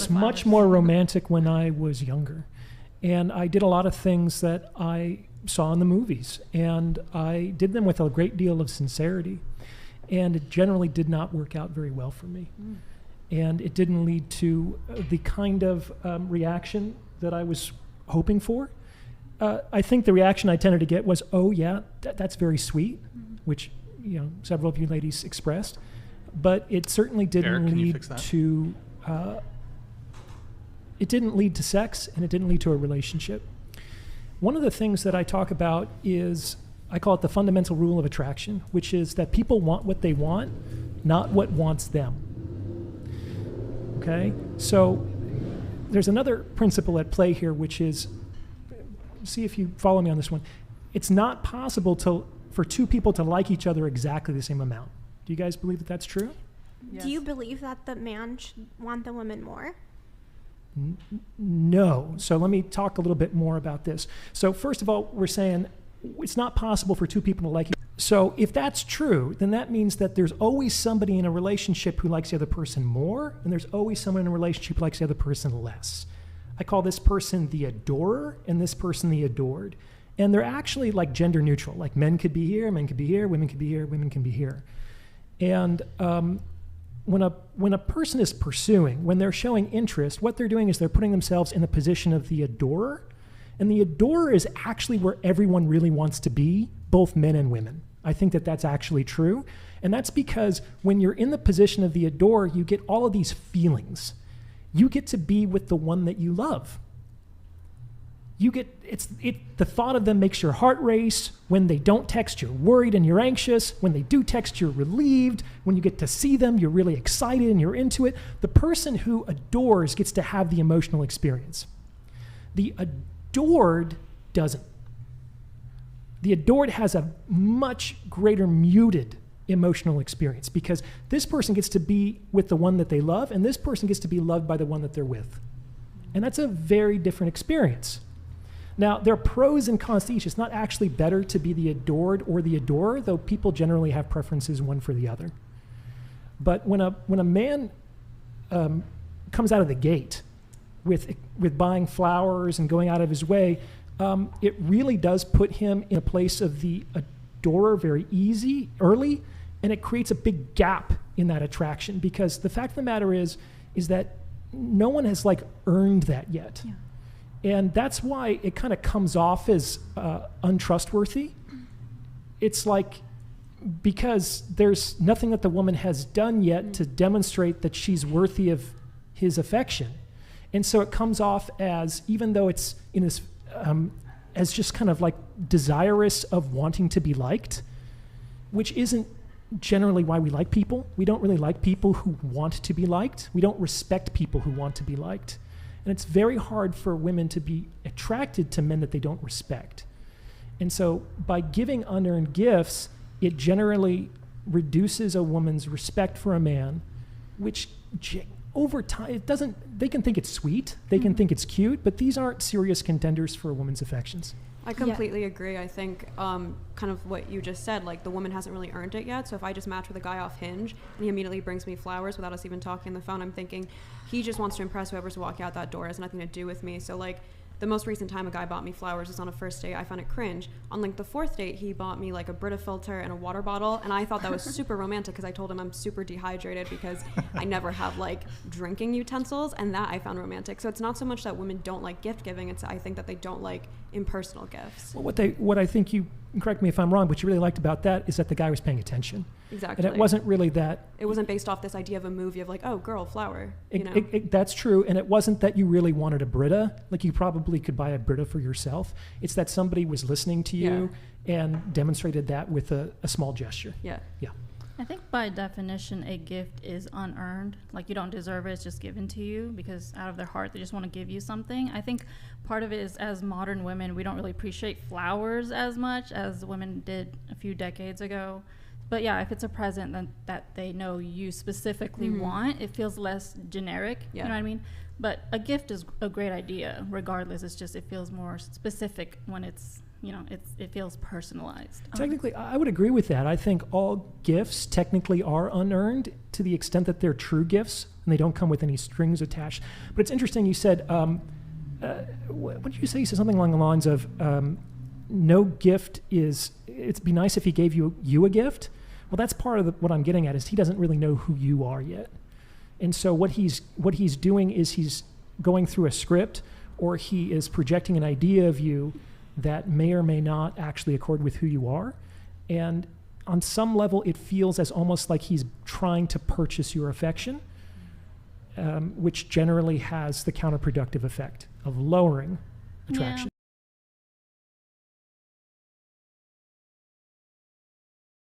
was much more romantic when I was younger. And I did a lot of things that I saw in the movies. And I did them with a great deal of sincerity. And it generally did not work out very well for me. And it didn't lead to the kind of reaction that I was hoping for. I think the reaction I tended to get was, oh yeah, that's very sweet, which several of you ladies expressed. But it certainly didn't lead to it didn't lead to sex, and it didn't lead to a relationship. One of the things that I talk about is, I call it the fundamental rule of attraction, which is that people want what they want, not what wants them. Okay? So there's another principle at play here, which is, see if you follow me on this one. It's not possible for two people to like each other exactly the same amount. Do you guys believe that that's true? Yes. Do you believe that the man should want the woman more? No. So let me talk a little bit more about this. So first of all, we're saying it's not possible for two people to like each other. So if that's true, then that means that there's always somebody in a relationship who likes the other person more, and there's always someone in a relationship who likes the other person less. I call this person the adorer and this person the adored. And they're actually like gender neutral. Like men could be here, men could be here, women could be here, women can be here. And when a person is pursuing, when they're showing interest, what they're doing is they're putting themselves in the position of the adorer. And the adorer is actually where everyone really wants to be, both men and women. I think that that's actually true. And that's because when you're in the position of the adorer, you get all of these feelings. You get to be with the one that you love. The thought of them makes your heart race. When they don't text, you're worried and you're anxious. When they do text, you're relieved. When you get to see them, you're really excited and you're into it. The person who adores gets to have the emotional experience. The adored doesn't. The adored has a much greater muted emotional experience because this person gets to be with the one that they love and this person gets to be loved by the one that they're with. And that's a very different experience. Now, there are pros and cons to each. It's not actually better to be the adored or the adorer, though people generally have preferences one for the other. But when a man comes out of the gate with buying flowers and going out of his way, it really does put him in a place of the adorer very early, and it creates a big gap in that attraction because the fact of the matter is that no one has earned that yet. Yeah. And that's why it kind of comes off as untrustworthy. It's because there's nothing that the woman has done yet to demonstrate that she's worthy of his affection. And so it comes off as, even though it's in this, as just kind of desirous of wanting to be liked, which isn't generally why we like people. We don't really like people who want to be liked. We don't respect people who want to be liked. And it's very hard for women to be attracted to men that they don't respect. And so by giving unearned gifts, it generally reduces a woman's respect for a man, which over time, they can think it's sweet, they can think it's cute, but these aren't serious contenders for a woman's affections. I completely agree. I think kind of what you just said, the woman hasn't really earned it yet. So if I just match with a guy off Hinge and he immediately brings me flowers without us even talking on the phone, I'm thinking he just wants to impress whoever's walking out that door. It has nothing to do with me. So the most recent time a guy bought me flowers was on a first date. I found it cringe. On the fourth date, he bought me a Brita filter and a water bottle, and I thought that was super romantic because I told him I'm super dehydrated because I never have drinking utensils, and that I found romantic. So it's not so much that women don't like gift giving; it's I think that they don't like impersonal gifts. Well, what I think you correct me if I'm wrong, what you really liked about that is that the guy was paying attention. Exactly. And it wasn't really that. It wasn't based off this idea of a movie of oh, girl, flower. That's true. And it wasn't that you really wanted a Brita. You probably could buy a Brita for yourself. It's that somebody was listening to you and demonstrated that with a small gesture. Yeah. Yeah. I think by definition, a gift is unearned. You don't deserve it, it's just given to you because out of their heart, they just want to give you something. I think part of it is, as modern women, we don't really appreciate flowers as much as women did a few decades ago. But yeah, if it's a present that they know you specifically want, it feels less generic, you know what I mean? But a gift is a great idea, regardless. It's just, it feels more specific when it's, it feels personalized. Technically, I would agree with that. I think all gifts technically are unearned to the extent that they're true gifts. and they don't come with any strings attached. But it's interesting, you said, what did you say? You said something along the lines of, no gift is, it'd be nice if he gave you a gift. Well, that's part of what I'm getting at, is he doesn't really know who you are yet. And so what he's doing is he's going through a script, or he is projecting an idea of you that may or may not actually accord with who you are. And on some level, it feels as almost like he's trying to purchase your affection, which generally has the counterproductive effect of lowering attraction.